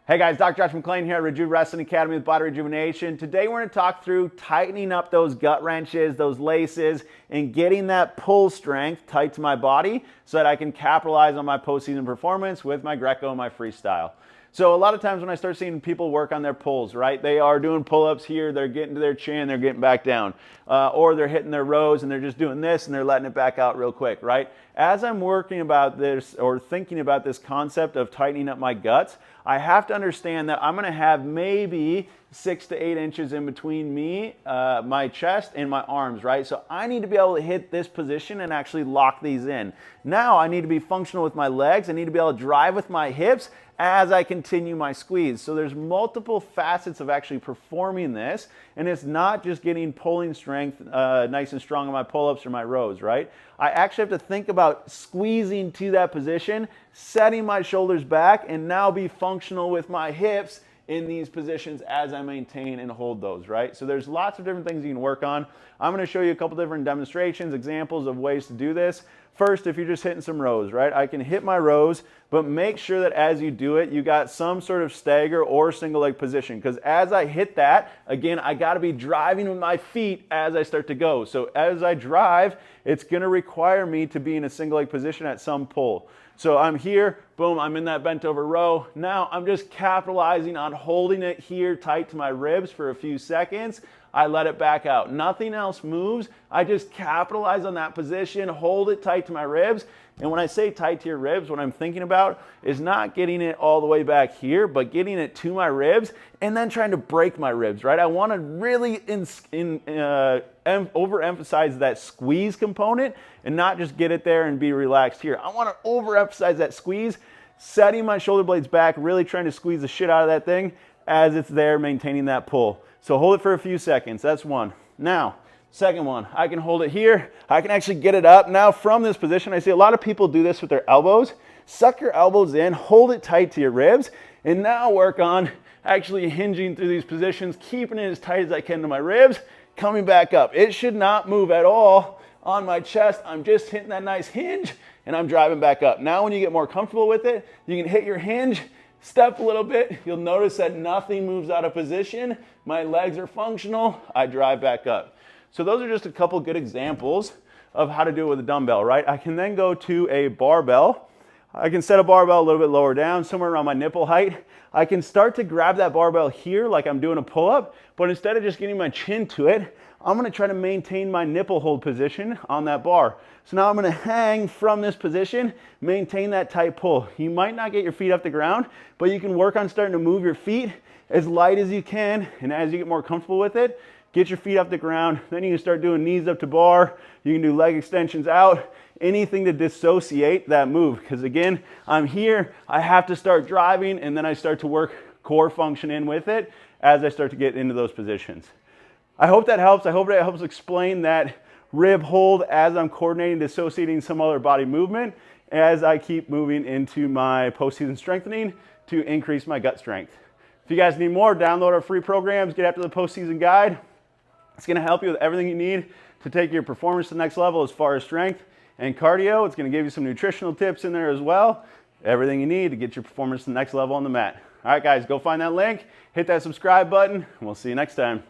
Hey guys, Dr. Josh McClain here at Rejuv Wrestling Academy with Body Rejuvenation. Today we're going to talk through tightening up those gut wrenches, those laces, and getting that pull strength tight to my body so that I can capitalize on my postseason performance with my Greco and my freestyle. So a lot of times when I start seeing people work on their pulls, right, they are doing pull-ups here, they're getting to their chin, they're getting back down. Or they're hitting their rows and they're just doing this and they're letting it back out real quick, right? As I'm working about this or thinking about this concept of tightening up my guts, I have to understand that I'm going to have maybe 6 to 8 inches in between me, my chest, and my arms, right? So I need to be able to hit this position and actually lock these in. Now I need to be functional with my legs. I need to be able to drive with my hips as I continue my squeeze. So there's multiple facets of actually performing this, and it's not just getting pulling strength nice and strong on my pull-ups or my rows, right? I actually have to think about squeezing to that position, setting my shoulders back, and now be functional with my hips in these positions as I maintain and hold those, right? So there's lots of different things you can work on. I'm going to show you a couple different demonstrations, examples of ways to do this. First, if you're just hitting some rows, right? I can hit my rows, but make sure that as you do it, you got some sort of stagger or single leg position, because as I hit that, again, I got to be driving with my feet as I start to go. So as I drive, it's going to require me to be in a single leg position at some pull. So I'm here, boom, I'm in that bent over row. Now I'm just capitalizing on holding it here tight to my ribs for a few seconds. I let it back out. Nothing else moves. I just capitalize on that position, hold it tight to my ribs. And when I say tight to your ribs, what I'm thinking about is not getting it all the way back here, but getting it to my ribs and then trying to break my ribs, right? I want to really overemphasize that squeeze component and not just get it there and be relaxed here. I want to overemphasize that squeeze, setting my shoulder blades back, really trying to squeeze the shit out of that thing as it's there, maintaining that pull. So hold it for a few seconds. That's one. Now, second one, I can hold it here. I can actually get it up. Now from this position, I see a lot of people do this with their elbows. Suck your elbows in, hold it tight to your ribs, and now work on actually hinging through these positions, keeping it as tight as I can to my ribs, coming back up. It should not move at all on my chest. I'm just hitting that nice hinge, and I'm driving back up. Now when you get more comfortable with it, you can hit your hinge, step a little bit. You'll notice that nothing moves out of position. My legs are functional. I drive back up. So those are just a couple good examples of how to do it with a dumbbell, right? I can then go to a barbell. I can set a barbell a little bit lower down, somewhere around my nipple height. I can start to grab that barbell here like I'm doing a pull-up, but instead of just getting my chin to it, I'm going to try to maintain my nipple hold position on that bar. So now I'm going to hang from this position, maintain that tight pull. You might not get your feet off the ground, but you can work on starting to move your feet as light as you can, and as you get more comfortable with it, get your feet off the ground. Then you can start doing knees up to bar. You can do leg extensions out, anything to dissociate that move. Because again, I'm here, I have to start driving, and then I start to work core function in with it as I start to get into those positions. I hope that helps. I hope that helps explain that rib hold as I'm coordinating, dissociating some other body movement as I keep moving into my postseason strengthening to increase my gut strength. If you guys need more, download our free programs, get after the postseason guide. It's going to help you with everything you need to take your performance to the next level as far as strength and cardio. It's going to give you some nutritional tips in there as well. Everything you need to get your performance to the next level on the mat. All right, guys, go find that link, hit that subscribe button, and we'll see you next time.